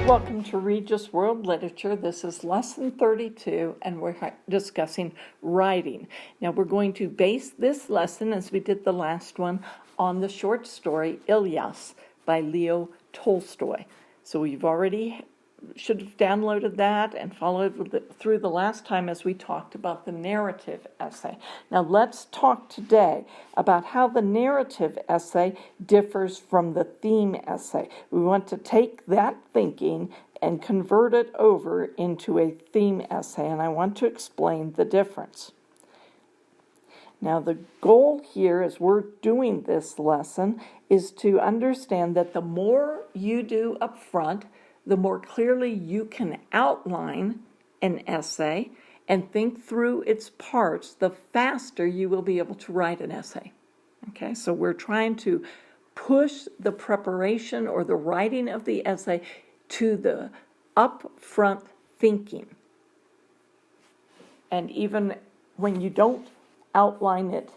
Welcome to Regis World Literature. This is lesson 32, and we're discussing writing. Now, we're going to base this lesson, as we did the last one, on the short story Ilyas by Leo Tolstoy. So you've already should have downloaded that and followed through the last time as we talked about the narrative essay. Now, let's talk today about how the narrative essay differs from the theme essay. We want to take that thinking and convert it over into a theme essay, and I want to explain the difference. Now, the goal here as we're doing this lesson is to understand that the more you do up front, the more clearly you can outline an essay and think through its parts, the faster you will be able to write an essay. Okay, so we're trying to push the preparation or the writing of the essay to the upfront thinking. And even when you don't outline it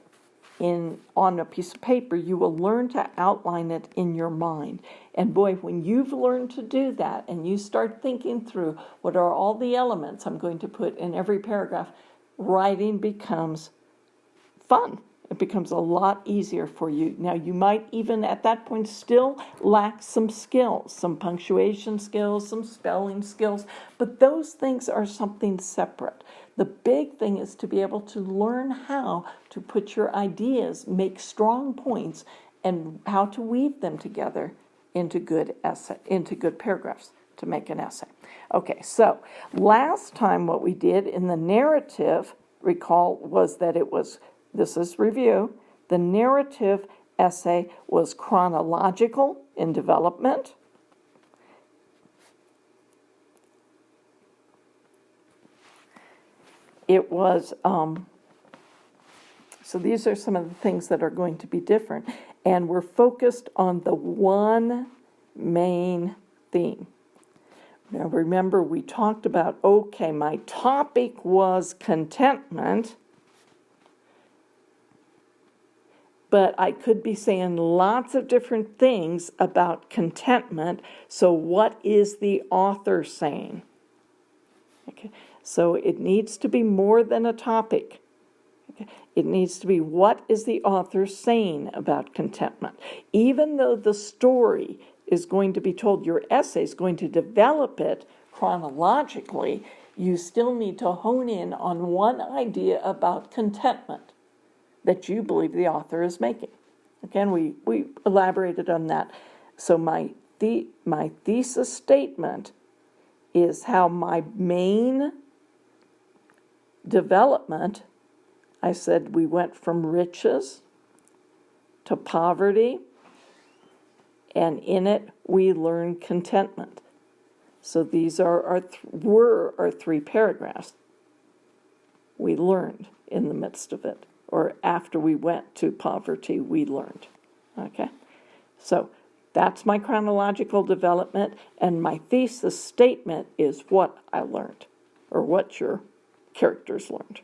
on a piece of paper, you will learn to outline it in your mind. And boy, when you've learned to do that and you start thinking through what are all the elements I'm going to put in every paragraph, writing becomes fun. It becomes a lot easier for you. Now, you might even at that point still lack some skills, some punctuation skills, some spelling skills, but those things are something separate. The big thing is to be able to learn how to put your ideas, make strong points, and how to weave them together into good paragraphs to make an essay. Okay, so last time what we did in the narrative, recall, was that this is review, the narrative essay was chronological in development. It was, so these are some of the things that are going to be different. And we're focused on the one main theme. Now remember, we talked about, okay, my topic was contentment, but I could be saying lots of different things about contentment. So what is the author saying? Okay. So it needs to be more than a topic. Okay. It needs to be what is the author saying about contentment. Even though the story is going to be told, your essay is going to develop it chronologically, you still need to hone in on one idea about contentment that you believe the author is making. Again, we elaborated on that. So my thesis statement is how my main development, I said we went from riches to poverty, and in it we learned contentment. So these were our three paragraphs. We learned in the midst of it, or after we went to poverty, we learned. Okay, so that's my chronological development, and my thesis statement is what I learned, or what your characters learned.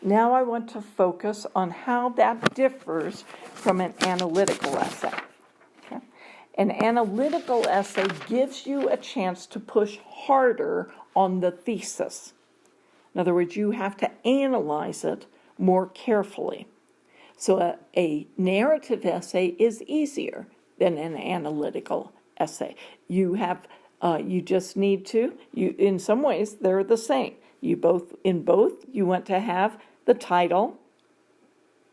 Now I want to focus on how that differs from an analytical essay. Okay? An analytical essay gives you a chance to push harder on the thesis. In other words, you have to analyze it more carefully. So a narrative essay is easier than an analytical essay. You just need to, in some ways, they're the same. In both, you want to have the title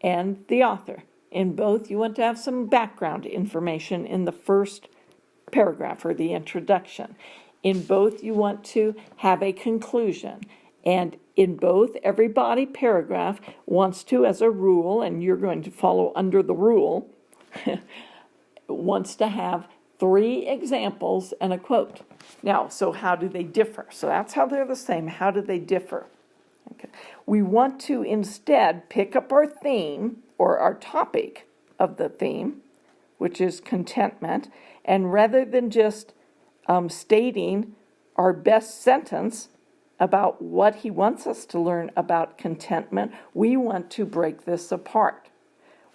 and the author. In both, you want to have some background information in the first paragraph or the introduction. In both, you want to have a conclusion. And in both, every body paragraph wants to, as a rule, and you're going to follow under the rule, wants to have 3 examples and a quote. Now, so how do they differ? So that's how they're the same. How do they differ? Okay. We want to instead pick up our theme or our topic of the theme, which is contentment, and rather than just stating our best sentence about what he wants us to learn about contentment, we want to break this apart.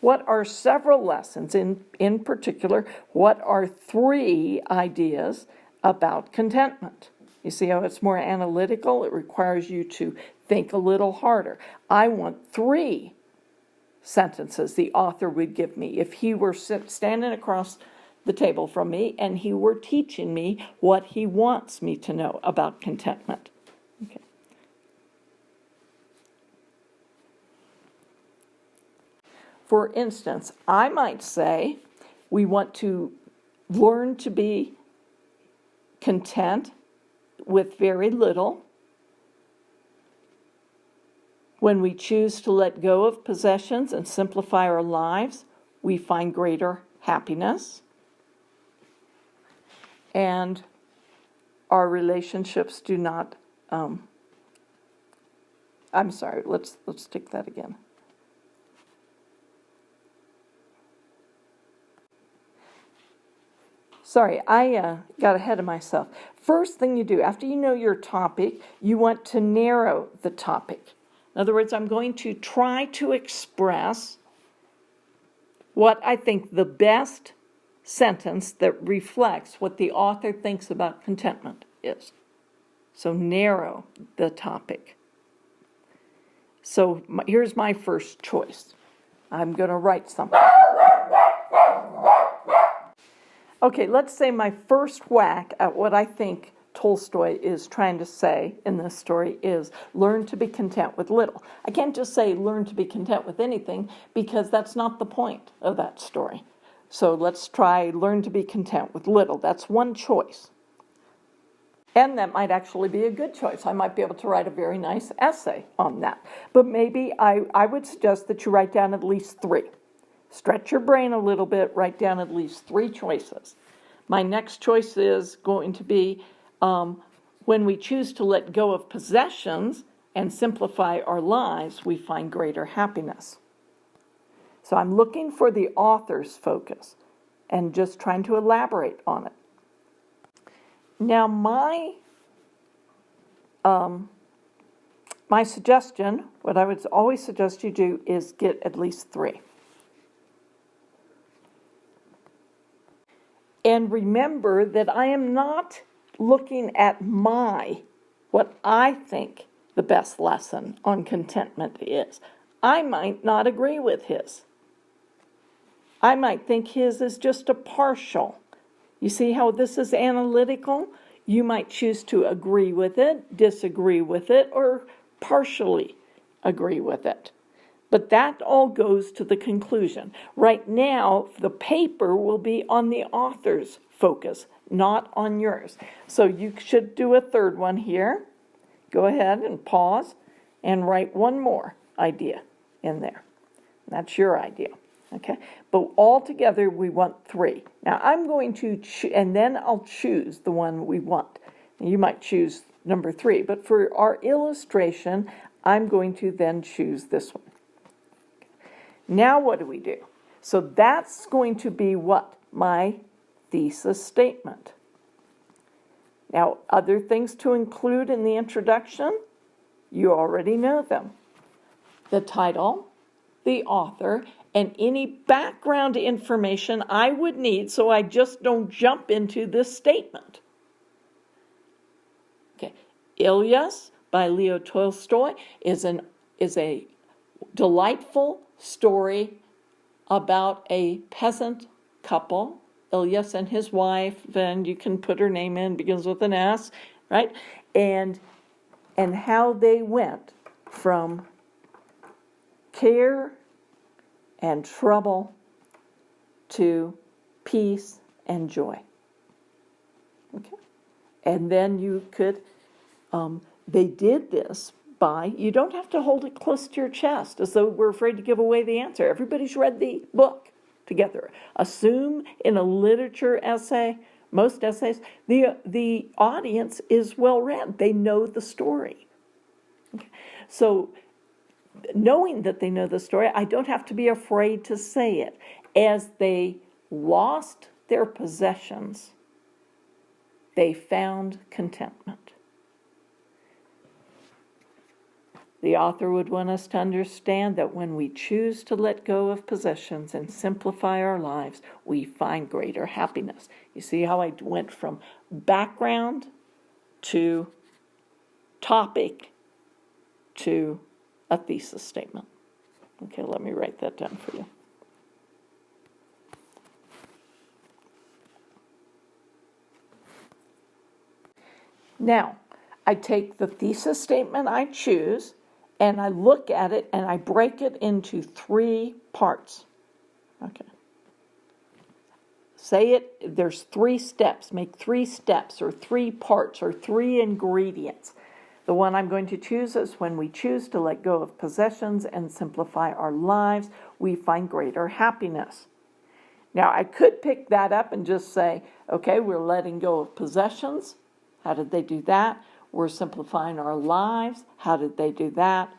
what are several lessons, in particular, what are 3 ideas about contentment? You see how it's more analytical? It requires you to think a little harder. I want 3 sentences the author would give me if he were standing across the table from me and he were teaching me what he wants me to know about contentment. Okay. For instance, I might say we want to learn to be content with very little. When we choose to let go of possessions and simplify our lives, we find greater happiness. And our relationships do not, I'm sorry, let's take that again. Sorry, I got ahead of myself. First thing you do, after you know your topic, you want to narrow the topic. In other words, I'm going to try to express what I think the best sentence that reflects what the author thinks about contentment is. So narrow the topic. So here's my first choice. I'm going to write something. Okay, let's say my first whack at what I think Tolstoy is trying to say in this story is learn to be content with little. I can't just say learn to be content with anything because that's not the point of that story. So let's try learn to be content with little. That's one choice. And that might actually be a good choice. I might be able to write a very nice essay on that. But maybe I would suggest that you write down at least 3. Stretch your brain a little bit, write down at least 3 choices. My next choice is going to be when we choose to let go of possessions and simplify our lives, we find greater happiness. So I'm looking for the author's focus and just trying to elaborate on it. Now my suggestion, what I would always suggest you do is get at least 3. And remember that I am not looking at what I think the best lesson on contentment is. I might not agree with his. I might think his is just a partial. You see how this is analytical? You might choose to agree with it, disagree with it, or partially agree with it. But that all goes to the conclusion. Right now, the paper will be on the author's focus, not on yours. So you should do a third one here. Go ahead and pause and write one more idea in there. That's your idea, okay? But all together, we want 3. Now, I'm going to, and then I'll choose the one we want. You might choose number 3, but for our illustration, I'm going to then choose this one. Now what do we do? So that's going to be what? My thesis statement. Now, other things to include in the introduction, you already know them. The title, the author, and any background information I would need so I just don't jump into this statement. Okay, Ilyus by Leo Tolstoy is a delightful story about a peasant couple, Ilyus and his wife, and you can put her name in, begins with an S, right? And how they went from care and trouble to peace and joy. Okay? And then you could, they did this by, you don't have to hold it close to your chest as though we're afraid to give away the answer. Everybody's read the book together. Assume in a literature essay, most essays, the audience is well read. They know the story. Okay. So knowing that they know the story, I don't have to be afraid to say it. As they lost their possessions, they found contentment. the author would want us to understand that when we choose to let go of possessions and simplify our lives, we find greater happiness. You see how I went from background to topic to a thesis statement. Okay, let me write that down for you. Now, I take the thesis statement I choose, and I look at it, and I break it into 3 parts. Okay. Say it, there's 3 steps. Make 3 steps, or 3 parts, or 3 ingredients. The one I'm going to choose is when we choose to let go of possessions and simplify our lives, we find greater happiness. Now, I could pick that up and just say, okay, we're letting go of possessions. How did they do that? We're simplifying our lives. How did they do that?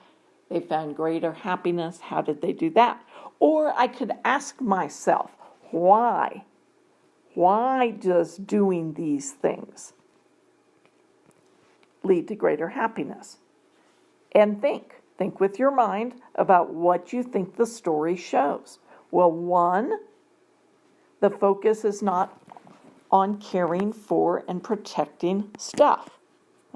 They found greater happiness. How did they do that? Or I could ask myself, why? Why does doing these things lead to greater happiness? And think with your mind about what you think the story shows. Well, 1, the focus is not on caring for and protecting stuff.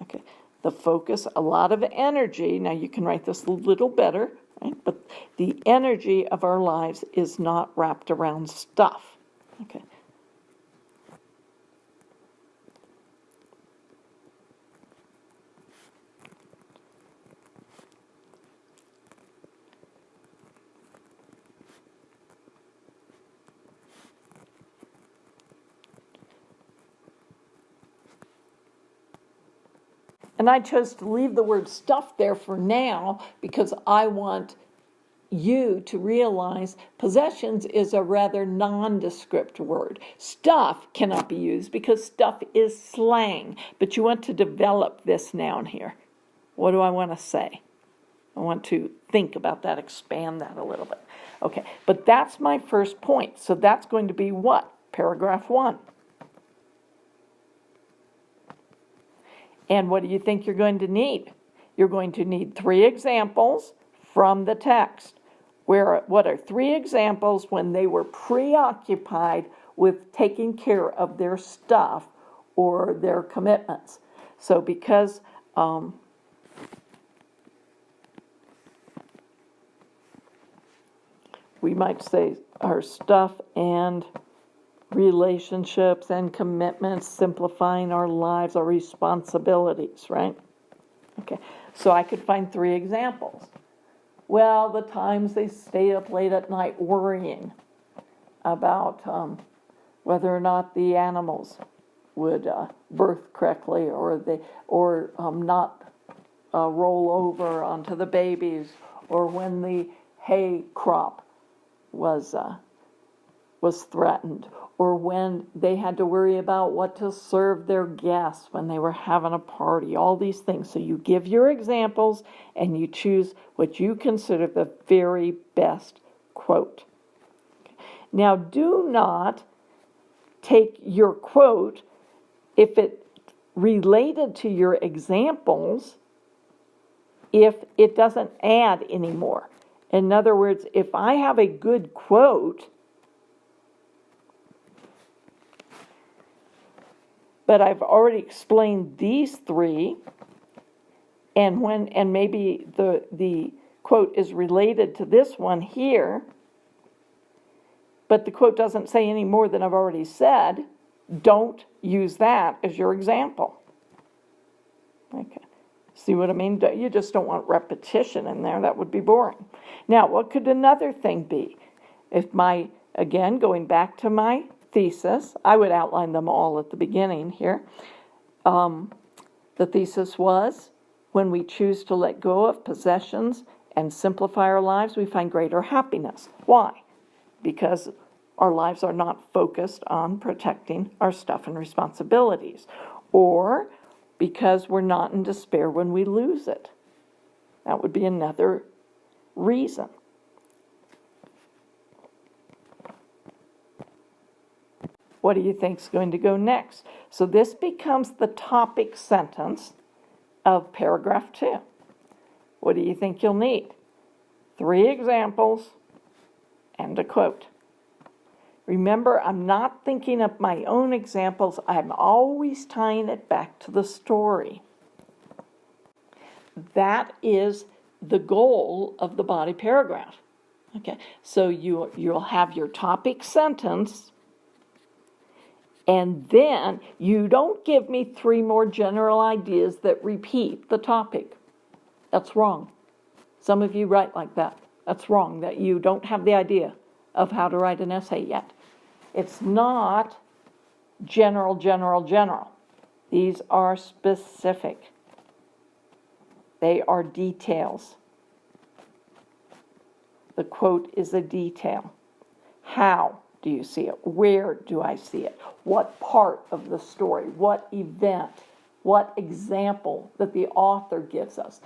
Okay, the focus, a lot of energy, now you can write this a little better, right? But the energy of our lives is not wrapped around stuff. Okay. And I chose to leave the word stuff there for now because I want you to realize possessions is a rather nondescript word. Stuff cannot be used because stuff is slang, but you want to develop this noun here. What do I want to say? I want to think about that, expand that a little bit. Okay, but that's my first point. So that's going to be what? Paragraph 1. And what do you think you're going to need? You're going to need 3 examples from the text. What are 3 examples when they were preoccupied with taking care of their stuff or their commitments? So because we might say our stuff and relationships and commitments, simplifying our lives, our responsibilities, right? Okay, so I could find 3 examples. Well, the times they stay up late at night worrying about whether or not the animals would birth correctly, or not roll over onto the babies, or when the hay crop was threatened, or when they had to worry about what to serve their guests when they were having a party, all these things. So you give your examples and you choose what you consider the very best quote. Now, do not take your quote, if it related to your examples, if it doesn't add anymore. In other words, if I have a good quote, but I've already explained these 3, and maybe the quote is related to this one here, but the quote doesn't say any more than I've already said, don't use that as your example. Okay. See what I mean? You just don't want repetition in there. That would be boring. Now, what could another thing be? Again, going back to my thesis, I would outline them all at the beginning here. The thesis was, when we choose to let go of possessions and simplify our lives, we find greater happiness. Why? Because our lives are not focused on protecting our stuff and responsibilities, or because we're not in despair when we lose it. That would be another reason. What do you think is going to go next? So this becomes the topic sentence of paragraph 2. What do you think you'll need? 3 examples and a quote. Remember, I'm not thinking of my own examples. I'm always tying it back to the story. That is the goal of the body paragraph. Okay, so you'll have your topic sentence, and then you don't give me 3 more general ideas that repeat the topic. That's wrong. Some of you write like that. That's wrong, that you don't have the idea of how to write an essay yet. It's not general, general, general. These are specific. They are details. The quote is a detail. How do you see it? Where do I see it? What part of the story? What event? What example that the author gives us?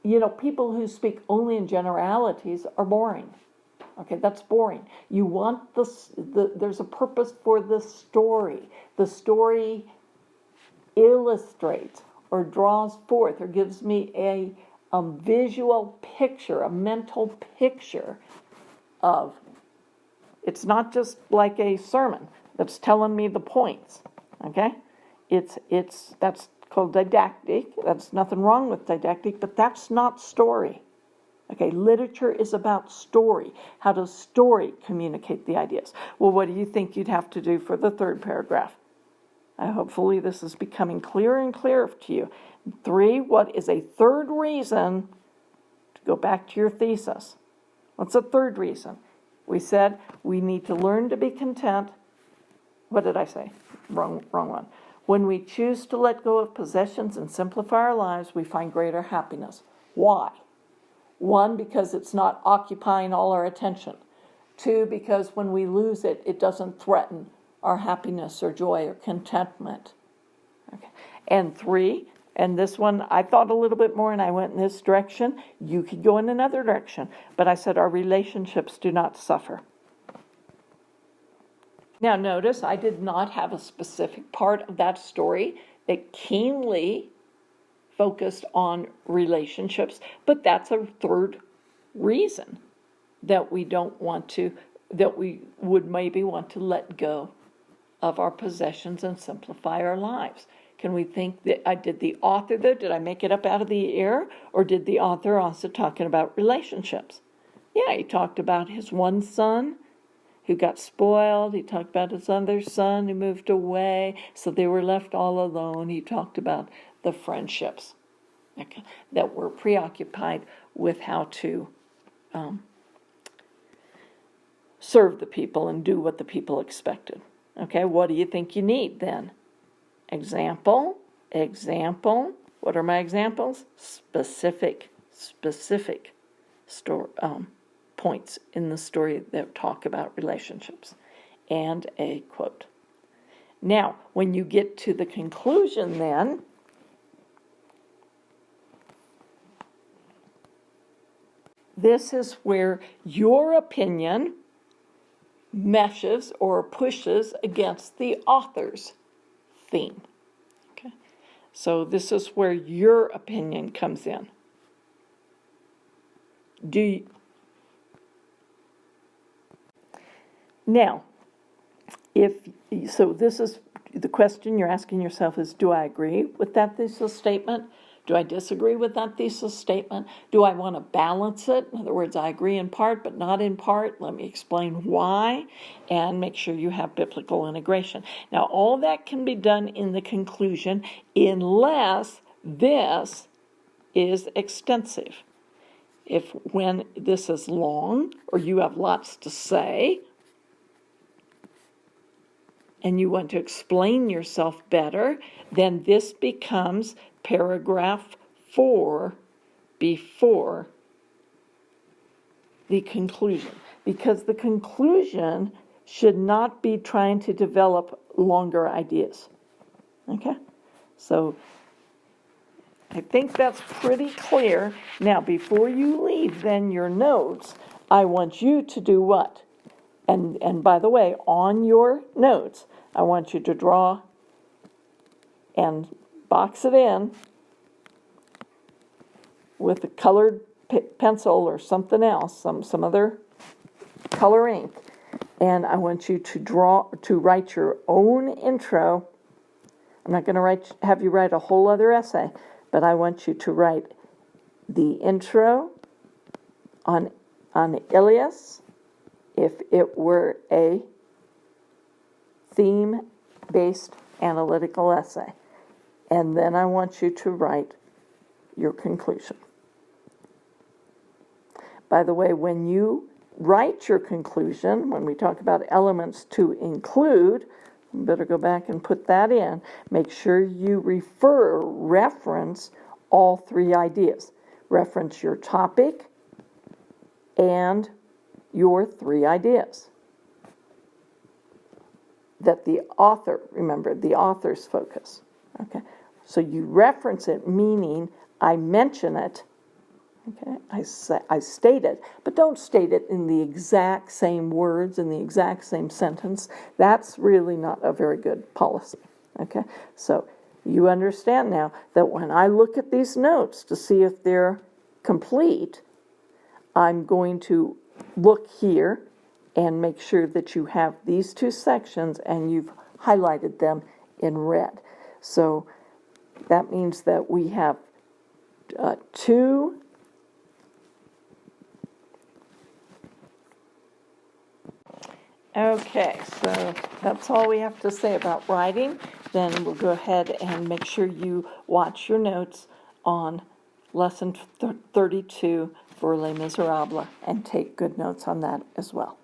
You know, people who speak only in generalities are boring. Okay, that's boring. You want there's a purpose for the story. The story illustrates or draws forth or gives me a visual picture, a mental picture of, it's not just like a sermon that's telling me the points, okay? That's called didactic. That's nothing wrong with didactic, but that's not story. Okay, literature is about story. How does story communicate the ideas? Well, what do you think you'd have to do for the 3rd paragraph? Hopefully this is becoming clearer and clearer to you. 3, what is a 3rd reason to go back to your thesis? What's a 3rd reason? We said we need to learn to be content. What did I say? Wrong one. When we choose to let go of possessions and simplify our lives, we find greater happiness. Why? 1, because it's not occupying all our attention. 2, because when we lose it, it doesn't threaten our happiness or joy or contentment. Okay. And 3, and this one, I thought a little bit more and I went in this direction. You could go in another direction. But I said our relationships do not suffer. Now notice I did not have a specific part of that story that keenly focused on relationships, but that's a 3rd reason that we would maybe want to let go of our possessions and simplify our lives. Can we think that did the author though, did I make it up out of the air, or did the author also talking about relationships? Yeah, he talked about his one son who got spoiled. He talked about his other son who moved away, so they were left all alone. He talked about the friendships that were preoccupied with how to serve the people and do what the people expected. Okay, what do you think you need then? Example. What are my examples? Specific points in the story that talk about relationships. And a quote. Now, when you get to the conclusion then, this is where your opinion meshes or pushes against the author's theme. Okay, so this is where your opinion comes in. Now, this is the question you're asking yourself is, do I agree with that thesis statement? Do I disagree with that thesis statement? Do I want to balance it? In other words, I agree in part, but not in part. Let me explain why, and make sure you have biblical integration. Now, all that can be done in the conclusion unless this is extensive. When this is long, or you have lots to say, and you want to explain yourself better, then this becomes paragraph 4 before the conclusion. Because the conclusion should not be trying to develop longer ideas. Okay? So I think that's pretty clear. Now, before you leave then your notes, I want you to do what? And by the way, on your notes, I want you to draw and box it in with a colored pencil or something else, some other color ink, and I want you to write your own intro. I'm not going to have you write a whole other essay, but I want you to write the intro on Ilias if it were a theme-based analytical essay. And then I want you to write your conclusion. By the way, when you write your conclusion, when we talk about elements to include, you better go back and put that in. Make sure you reference all three ideas. Reference your topic and your three ideas. That the author, remember, the author's focus. Okay, so you reference it, meaning I mention it. Okay, I state it, but don't state it in the exact same words, in the exact same sentence. That's really not a very good policy. Okay, so you understand now that when I look at these notes to see if they're complete, I'm going to look here and make sure that you have these two sections and you've highlighted them in red. So that means that we have two. Okay, so that's all we have to say about writing. Then we'll go ahead and make sure you watch your notes on lesson 32 for Les Miserables and take good notes on that as well.